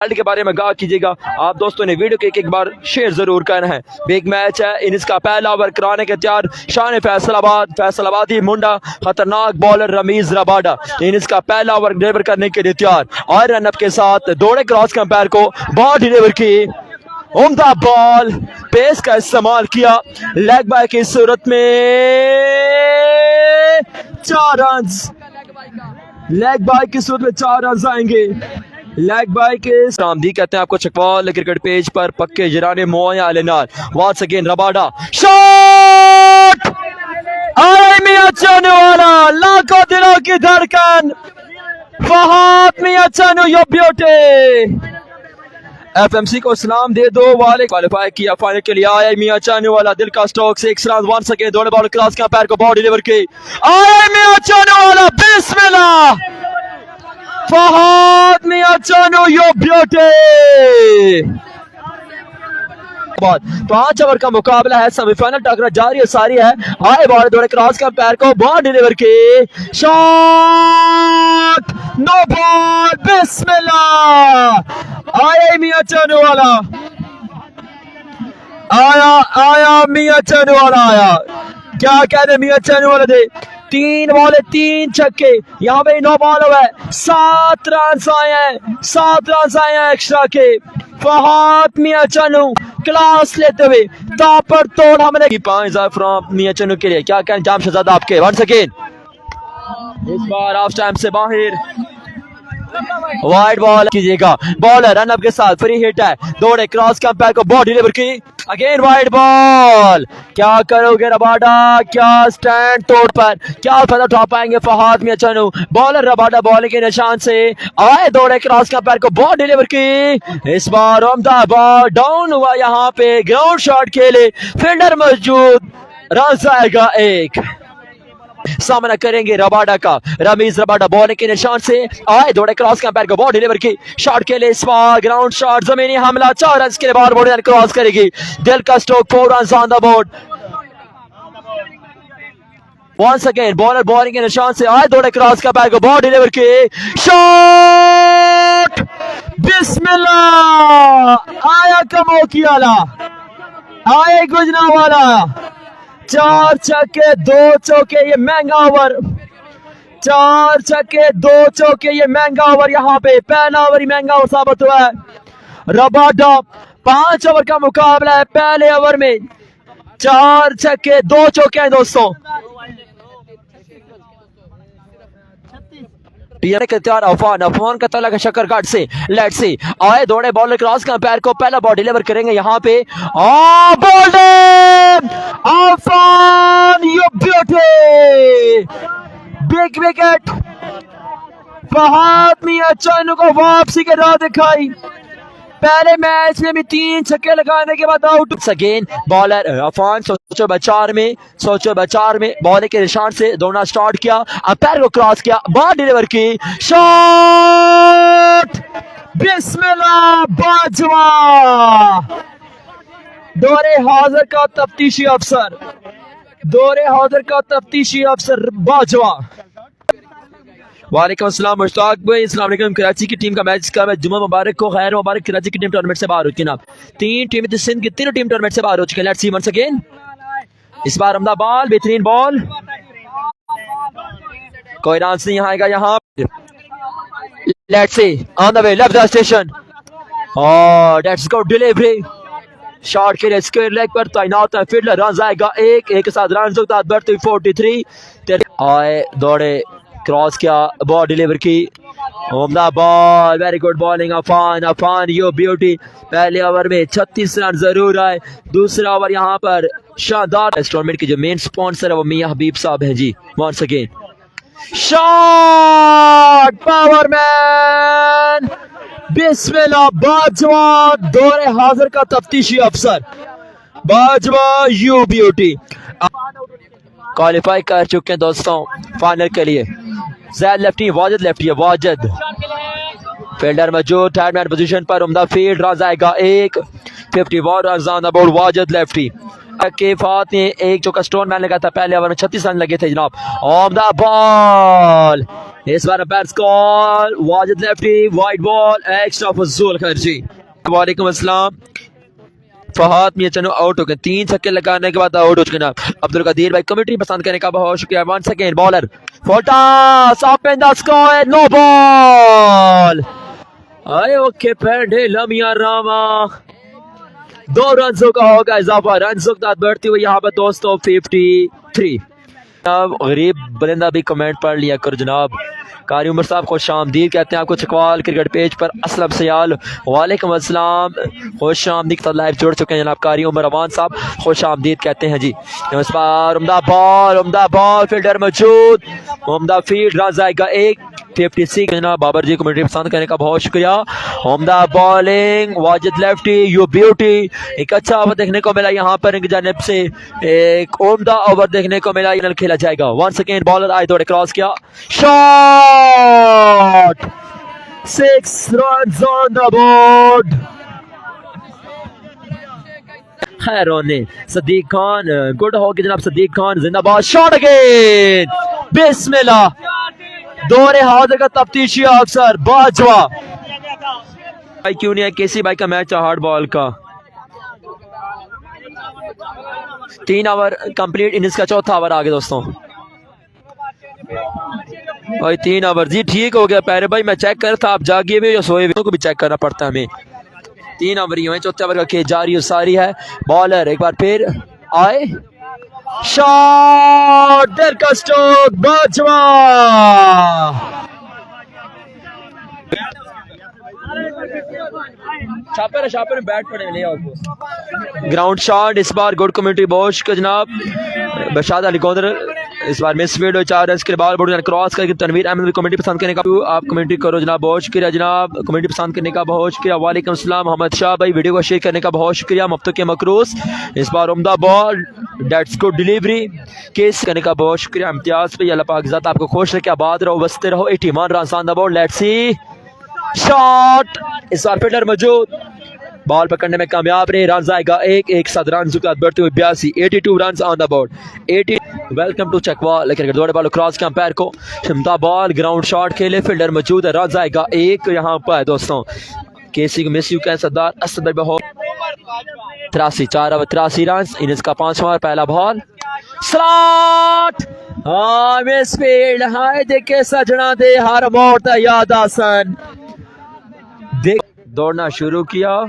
के बारे में आगाह कीजिएगा। आप दोस्तों ने वीडियो के एक बार शेयर जरूर करना है। बिग मैच है। इनिंग्स का पहला ओवर कराने के तैयार शान फैसलाबादी मुंडा, खतरनाक बॉलर रमीज रबाडा इनिंग्स का पहला ओवर डिलीवर करने के लिए तैयार और रनअप के साथ दौड़े क्रॉस के अंपायर को बॉल डिलीवर की। उम्दा बॉल, पेस का इस्तेमाल किया, लेग बाय की सूरत में 4 रन, लेग बाय की सूरत में 4 रन आएंगे। लेग बाय के सामदी कहते हैं आपको चकवाल क्रिकेट पेज पर पक्के जराने मोया अलेनार। वंस अगेन रबाडा शॉट, मियां चनू वाला, लाखों दिलों की धड़कन, फहद मियां चनू यो ब्यूटी। एफएमसी को सलाम दे दो वाले क्वालिफाई किया फाइनल के लिए आया मियां चनू वाला, दिल का स्ट्रोक 6 रन। वंस अगेन दौड़े बॉल क्रॉस का पैर को बॉल डिलीवर की, आया मियां चनू वाला, बिस्मिल्लाह, फहद मियां चनू यो ब्यूटी। 5 ओवर का मुकाबला है, सेमीफाइनल टकरा जारी सारी है। आए बॉल दौड़े क्रॉस का पैर को बॉल डिलीवर की, शॉट, नो बॉल, बिस्मिल्लाह, आया मियां चनू वाला, आया मियां चनू वाला आया। क्या कहते मियां चनू वाले दे 3 बॉल 3 छक्के, यहाँ पे 9 बॉल हुआ है, 7 रन आए हैं, 7 रन आए हैं एक्स्ट्रा के। फहद मियां चनू क्लास लेते हुए तापर तोड़ हमने की 5 फ्रॉम मियां चनू के लिए। क्या कहना जाम शहजादा आपके। वंस अगेन इस बार ऑफ टाइम से बाहर वाइड बॉल कीजिएगा, बॉलर रनअप के साथ फ्री हिट है, दौड़े क्रॉस का अंपायर को बॉल डिलीवर की, अगेन वाइड बॉल। क्या करोगे रबाडा, क्या स्टैंड तोड़ पर क्या फायदा उठा पाएंगे Fahad Mian Chanu. Bowler Rabada bowling के निशान से आए, दौड़े क्रॉस का अंपायर को बॉल डिलीवर की। इस बार उम्दा बॉल डाउन हुआ, यहाँ पे ग्राउंड शॉट खेले, फील्डर मौजूद, रन आएगा 1। सामना करेंगे रबाडा का, रमीज रबाडा बॉलिंग के निशान से आए, दौड़े क्रॉस का पैर को बॉल डिलीवर की, शॉट के लिए स्वार ग्राउंड शॉट, जमीनी हमला 4 रन के लिए बॉल बॉडी क्रॉस करेगी, दिल का stroke 4 run on the board. Once again bowler bowling के निशान से आए, दौड़े क्रॉस का पैर को बॉल डिलीवर की, शॉट, बिस्मिल्लाह, आया कमोकी वाला, आए गुजना वाला, 4 छक्के 2 चौके, ये महंगा ओवर, 4 छक्के 2 चौके, ये महंगा ओवर, यहाँ पे पहला ओवर ही महंगा ओवर साबित हुआ है। रबाडा 5 ओवर का मुकाबला है, पहले ओवर में 4 छक्के 2 चौके हैं दोस्तों। के तैयार अफवान का तला का शक्कर घाट से लेट से आए, दौड़े बॉलर क्रॉस का पैर को पहला बॉल डिलीवर करेंगे, यहाँ पे Afwan you beauty, big wicket, Fahad Mian Channu को वापसी के राह दिखाई। पहले मैच में भी 3 छक्के लगाने के बाद आउट। अगेन बॉलर अफवान सोचो बचार में बॉलिंग के निशान से दौड़ना स्टार्ट किया, अंपायर को क्रॉस किया, बॉल डिलीवर की, शॉट, बिस्मिल्लाह, बाजवा, दौरे हाजिर का तफ्तीशी अफसर बाजवा। वालेकुम अस्सलाम मुश्ताक भाई, अस्सलाम वालेकुम। कराची की टीम का मैच का जुम्मा मुबारक को, खैर मुबारक। कराची की टीम टूर्नामेंट से बाहर हो चुकी है। 3 टीमें सिंध की तीनों टीम टूर्नामेंट से बाहर हो चुकी है। लेट्स सी वंस अगेन, इस बार अमदा बॉल, बेहतरीन बॉल, कोई रन नहीं आएगा यहाँ। Let's see on the way left the station, और लेट्स गो डिलीवरी, शॉट के लिए स्क्वायर लेग पर तैनात है फील्डर, रन आएगा 1 के साथ रन जोगदार बढ़ती 43। आए, दौड़े क्रॉस किया, बॉल डिलीवर की, उम्दा बॉल, वेरी गुड बॉलिंग अफान यू ब्यूटी। पहले ओवर में 36 रन जरूर आए, दूसरा ओवर यहाँ पर शानदार। इस टूर्नामेंट के जो मेन स्पॉन्सर है वो मियां हबीब साहब है जी। वंस अगेन शॉट, पावरमैन, बिस्मिल्लाह, बाजवा, दौरे हाजिर का तफ्तीशी अफसर, बाजवा यू ब्यूटी क्वालिफाई कर चुके हैं दोस्तों फाइनल के लिए। ज़हर लेफ्टी, वाजिद लेफ्टी है, वाजिद फील्डर मौजूद, थर्ड मैन पोजीशन पर, उम्दा फील्ड, रन आएगा 1, 51 run on the board, Wajid lefty. के फात ने एक चौका स्टोन मैन लगा था, पहले ओवर में 36 रन लगे थे जनाब। उम्दा बॉल, इस बार बैट्स कॉल Wajid lefty wide ball extra फजूल खर्ची। वालेकुम अस्सलाम। फहद मियां चनों आउट हो गए, 3 छक्के लगाने के बाद आउट हो चुके ना। अब्दुल कदीर भाई कमेंट्री पसंद करने का बहुत शुक्रिया। 1 सेकेंड बॉलर फोटास up in the score no ball. आए ओके पेंडे लमिया रामा 2 रनों का होगा इजाफा। रनों के साथ बढ़ती हुई यहाँ पर दोस्तों 53। जनाब गरीब बलिंदा भी कमेंट पढ़ लिया करो जनाब। कारी उमर साहब खुश आमदीद कहते हैं आपको चकवाल क्रिकेट पेज पर। असलम सयाल वालेकुम अस्सलाम खुश आमदीद के साथ लाइव जुड़ चुके हैं जनाब। कारी उमर अमान साहब खुश आमदीद कहते हैं जी। इस बार उम्दा बॉल फील्डर मौजूद उम्दा फील्ड रन जाएगा 1 56 जनाब। बाबर जी कमेंट्री पसंद करने का बहुत शुक्रिया। उम्दा bowling Wajid lefty you beauty. एक अच्छा ओवर देखने को मिला यहाँ पर इनकी जानिब से, एक उम्दा ओवर देखने को मिला। खेला जाएगा 1 सेकेंड बॉलर आए दौड़े क्रॉस किया shot 6 runs on the board. खैर होने सदीक खान गुड हो गया जनाब। सदीक खान जिंदाबाद। शॉट अगेन बिस्मिल्लाह। दौरे हाजिर का तफ्तीशी अफसर बाजवा भाई क्यों नहीं है। केसी भाई का मैच है हार्ड बॉल का। 3 ओवर कंप्लीट इनिंग्स का चौथा ओवर आ गया दोस्तों भाई। 3 ओवर जी ठीक हो गया पैरे भाई। मैं चेक कर था आप जागिए हुए या सोए हुए को भी चेक करना पड़ता है हमें। 3 ओवर ही हुए, चौथे ओवर का खेल जारी और सारी है। बॉलर एक बार फिर आए शॉट देर का स्ट्रोक बाजवा। छापर बैट पड़े ले आओ। ग्राउंड शॉट इस बार गुड कमेंट्री बॉश का जनाब। बशाद अली कौंदर इस बार मिस फील्ड 4 रन के बॉल बोर्ड क्रॉस करके तनवीर अहमद कमेंट्री पसंद करने का आप कमेंट्री करो जनाब। बहुत शुक्रिया जनाब कमेंट्री पसंद करने का बहुत शुक्रिया। वालेकुम अस्सलाम मोहम्मद शाह भाई वीडियो को शेयर करने का बहुत शुक्रिया। मफ्तू के मकरूस इस बार उम्दा बॉल डेट्स गुड डिलीवरी केस करने का बहुत शुक्रिया। इम्तियाज भाई अल्लाह पाक ज़ात आपको खुश रखे आबाद रहो बसते रहो। 81 run on the board. Let's see shot इस बार फील्डर मौजूद बॉल पकड़ने में कामयाब रहे। रन आएगा 1 7 रन बढ़ते हुए 82 82 run on the board 80। Welcome to चकवा लेकिन दौड़े बॉल क्रॉस के अंपायर को क्षमता बॉल ग्राउंड शॉट खेले फील्डर मौजूद है। रन आएगा 1 यहाँ पर दोस्तों। केसी को मिस यू कैन सरदार असद बहुत 83 4 ओवर 83 रन इनिंग्स का 5वां ओवर। पहला बॉल स्लॉट मिस फील्ड हाय देखे सजना दे हर मौत याद आसन देख दौड़ना शुरू किया।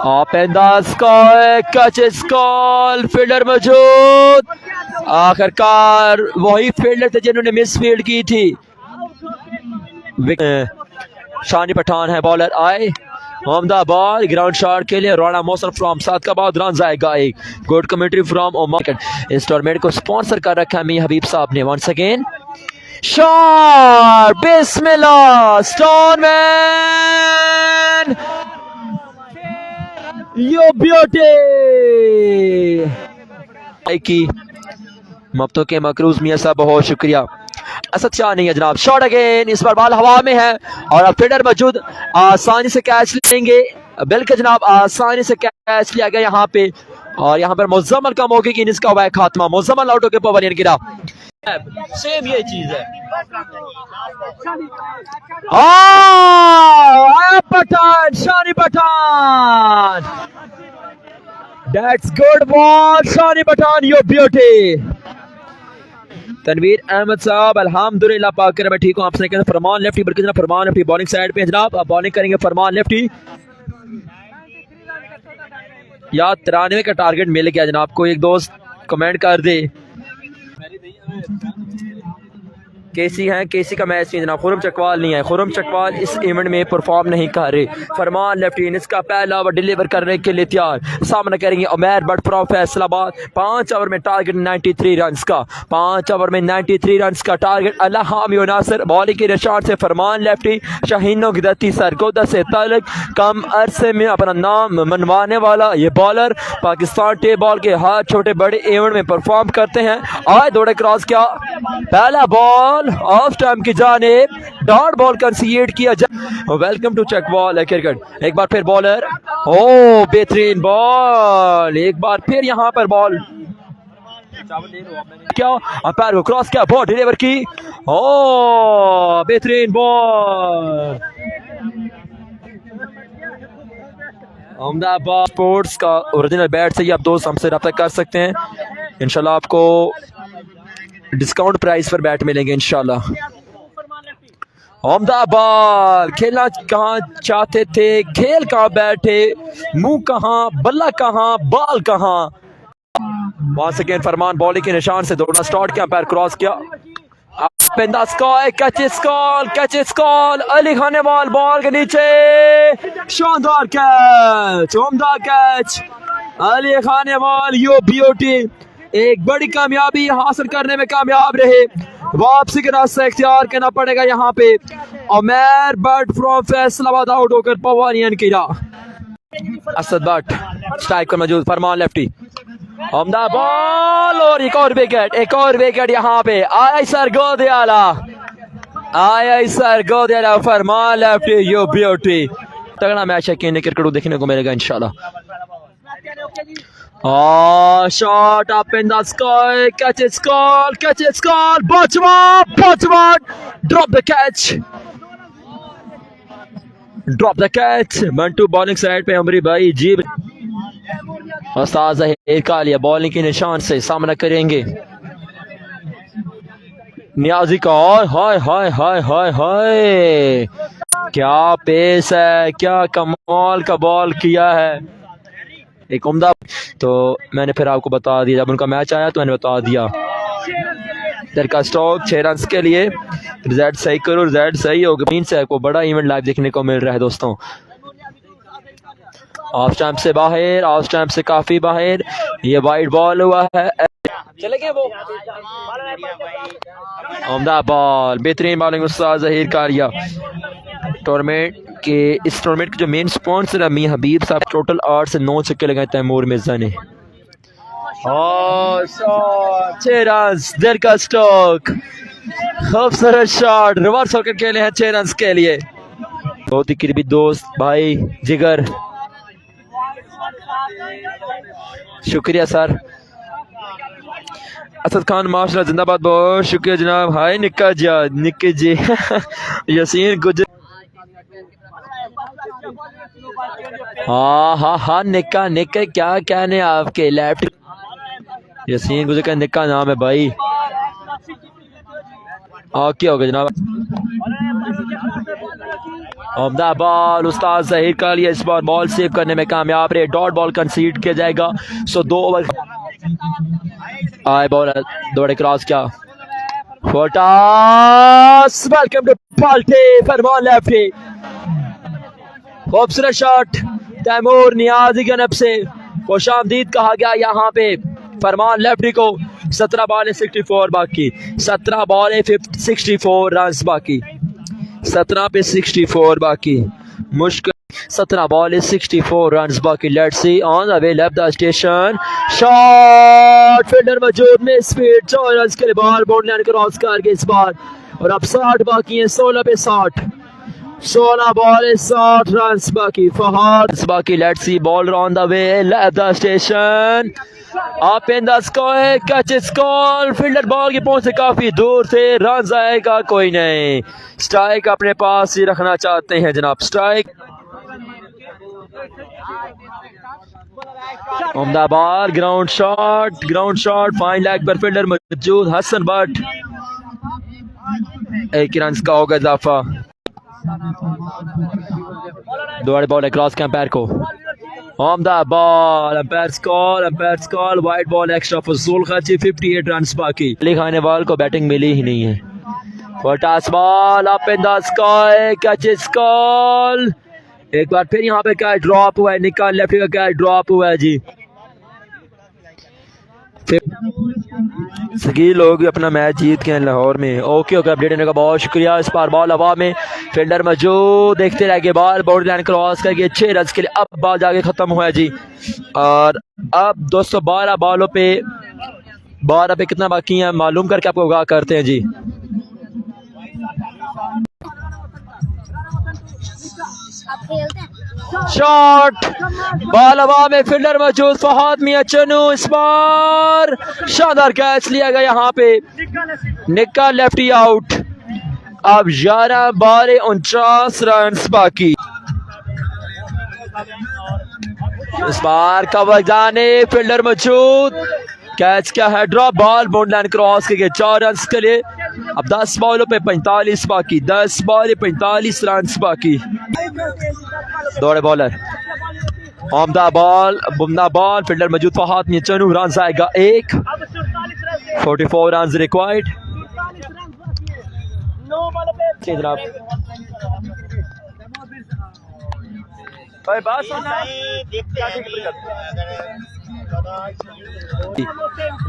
Of and the score catch is call fielder मौजूद। आखिरकार वही फील्डर थे जिन्होंने मिस फील्ड की थी। शानी पठान है बॉलर आए on the ball ground shot के लिए राना मौसम फ्रॉम 7 का बाद रन आएगा 1। Good commentary from market. इस टूर्नामेंट को स्पॉन्सर कर रखा है मी हबीब साहब ने। वंस अगेन शॉट बिस्मिल्लाह स्टोनमैन यो ब्यूटी की मफ्तू के मकरूज मियां साहब बहुत शुक्रिया। असद शाह नहीं है जनाब। शॉट अगेन इस बार बॉल हवा में है और अब फील्डर मौजूद आसानी से कैच लेंगे। बिल्कुल जनाब आसानी से कैच लिया गया यहाँ पे और यहाँ पर मजमल का मौके की इनिंग्स का हुआ है खात्मा। मजमल आउट होकर पवेलियन गिरा। सेम ये चीज है। Pathan Shani Pathan that's good ball Shani Pathan you beauty. Tanveer Ahmed साहब अल्हम्दुलिल्लाह पाक मैं ठीक हूँ। आपसे कहते फरमान लेफ्टी बल्कि फरमान लेफ्टी बॉलिंग साइड पे जनाब। आप बॉलिंग करेंगे फरमान लेफ्टी। या 93 का टारगेट मिल गया जनाब को। एक दोस्त कमेंट कर दे केसी है केसी का मैच नहीं जनाब। खुरम चकवाल नहीं है। खुरम चकवाल इस इवेंट में परफॉर्म नहीं कर रहे। फरमान लेफ्टी इसका पहला ओवर डिलीवर करने के लिए तैयार। सामना करेंगे अमीरबट फ्रॉम फैसलाबाद। 5 ओवर में टारगेट 93 रन का। 5 ओवर में 93 रन का टारगेट। अल्लाह नासिर बॉलिंग के निशान से फरमान लेफ्टी शाहीनों की दत्ती सरगोदा से तलक कम अरसे में अपना नाम मनवाने वाला ये बॉलर पाकिस्तान टे बॉल के हर छोटे बड़े इवेंट में परफॉर्म करते हैं। आज दौड़े क्रॉस किया पहला बॉल ऑफ टाइम की जानिब डॉट बॉल कंसीड किया जाए। Welcome to check ball cricket. एक बार फिर बॉलर बेहतरीन बॉल। एक बार फिर यहाँ पर बॉल क्या अंपायर को क्रॉस किया, बॉल डिलीवर की, ओ बेहतरीन बॉल। अहमदाबाद स्पोर्ट्स का ओरिजिनल बैट से ही आप दोस्त हमसे रब्ता कर सकते हैं, इंशाल्लाह आपको डिस्काउंट प्राइस पर बैट मिलेंगे इंशाल्लाह। अहमदाबाद खेलना कहाँ चाहते थे, खेल कहाँ बैठे, मुंह कहाँ, बल्ला कहाँ, बाल कहाँ। वहां सेकेंड फरमान बॉलिंग के निशान से दौड़ना स्टार्ट किया, पैर क्रॉस किया, catch call, Ali Khanewal ball के नीचे, शानदार कैच, उम्दा catch, Ali Khanewal you beauty, एक बड़ी कामयाबी हासिल करने में कामयाब रहे। वापसी का रास्ता इख्तियार करना पड़ेगा यहाँ पे। अमीरबट फ्रॉम फैसलाबाद आउट होकर पवानियन किया। असद बट स्ट्राइक पर मौजूद, फरमान लेफ्टी, अहमदाबाद और एक और विकेट यहाँ पे। आया सर गोदियाला फरमान लेफ्टी यू ब्यूटी। तगड़ा मैच है, क्रिकेट देखने को मिलेगा इंशाल्लाह। Shot up in the sky, catch is call, Bajwa, drop the catch, 1-2 bowling side पे अमरी भाई जी। उस्ताद ज़हीर कालिया बॉलिंग के निशान से सामना करेंगे नियाजी का, हाय क्या पेस है, क्या कमाल का बॉल किया है, एक उम्दा। तो मैंने फिर आपको बता दिया, जब उनका मैच आया तो मैंने बता दिया। इधर का स्टॉक 6 रन के लिए, रिजल्ट सही करो, रिजल्ट सही होगा। 3 से आपको बड़ा इवेंट लाइव देखने को मिल रहा है दोस्तों। ऑफ स्टंप से बाहर, ऑफ स्टंप से काफी बाहर, ये वाइड बॉल हुआ है, चले गए वो। उम्दा बॉल, बेहतरीन बॉलिंग उस्ताद ज़हीर कालिया। टूर्नामेंट के इस टूर्नामेंट के जो मेन स्पॉन्सर है मियां हबीब साहब, टोटल 8 से 9 छक्के लगाए तैमूर मिर्जा ने। 6 रन, देर का स्टॉक, खूबसूरत शॉट, रिवर्स होकर खेले हैं 6 रन के लिए। बहुत ही करीबी दोस्त भाई जिगर, शुक्रिया सर। असद खान माशाल्लाह जिंदाबाद, बहुत शुक्रिया जनाब। हाय निक्के जी यासीन गुजर, हाँ निक्का क्या कहने आपके, लेफ्ट यासीन गुजर का निक्का नाम है भाई। क्या हो गया जनाब। अहमदाबाद उस्ताद ज़हीर कालिया इस बार बॉल सेव करने में कामयाब रहे, डॉट बॉल कंसीड किया जाएगा। 2 ओवर आए, बॉल दौड़े क्रॉस किया, फोटास, वेलकम टू पाल्टे, फरमान लेफ्टी, खूबसूरत शॉट तैमूर नियाजी की तरफ से खुशामदीद कहा गया यहाँ पे फरमान लेफ्टी को। 17 बॉल 64 बाकी, 17 बॉल 64 रन बाकी, 17 पे 64 बाकी, मुश्किल 17 बॉल 64 रन बाकी। Let's see on the way left the station, shot fielder मौजूद में स्पीड, 4 रन के लिए बॉल बाउंड्री लाइन क्रॉस करके इस बार। और अब 60 बाकी है, 16 पे 60, 16 बॉल 60 रन बाकी, फहाद बाकी। Let's see ball on the way left the station, up in the sky, catch is call, fielder ball की पहुंच से काफी दूर थे, रन आएगा कोई नहीं, स्ट्राइक अपने पास ही रखना चाहते हैं जनाब, strike. Ahmedabad ground shot fine leg पर फील्डर मौजूद, अहसन बट 1 रन का होगा इजाफा। 2 बॉल क्रॉस के अंपायर को, Ahmedabad umpire call, wide ball extra फजूल खर्ची, 58 रन बाकी। अली खानेवाल को बैटिंग मिली ही नहीं है। Potash ball up in the sky, catch is call, एक बार फिर यहाँ पे कैच ड्रॉप हुआ है, निकाल लेफ्टी का कैच ड्रॉप हुआ है जी। सगी लोग अपना मैच जीत के हैं लाहौर में। ओके अपडेट देने का बहुत शुक्रिया। इस बार बॉल हवा में, फील्डर मौजूद, देखते रह गए, बॉल बाउंड्री लाइन क्रॉस करके 6 रन के लिए अब बॉल जाके खत्म हुआ जी। और अब दोस्तों 12 बॉलों पे कितना बाकी है मालूम करके आपको आगाह करते हैं जी। आप खेलते हैं शॉट, बॉल हवा में, फील्डर मौजूद फहद मियां चनू, इस बार शानदार कैच लिया गया यहाँ पे, निक्का लेफ्टी आउट। अब 11 बॉल 49 रन बाकी। इस बार कवर जाने, फील्डर मौजूद, कैच क्या है, drop ball, bound line cross करके 4 रन के लिए। अब 10 बॉलों पे 45 बाकी, 10 बॉल 45 रन बाकी। दौड़े बॉलर, आमदा बॉल, बुमदा बॉल, फील्डर मौजूद फहद मियां चनू, रन आएगा 1, 44 रन रिक्वायर्ड। जनाब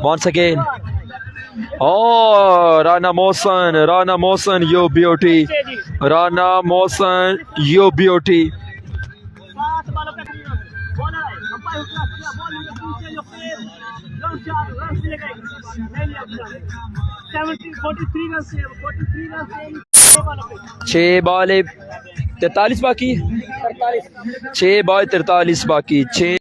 once again, oh Rana Mohsen, you beauty, Rana Mohsen, you beauty। छह बॉल 43 बाकी, 6 बॉल 43 बाकी, 6।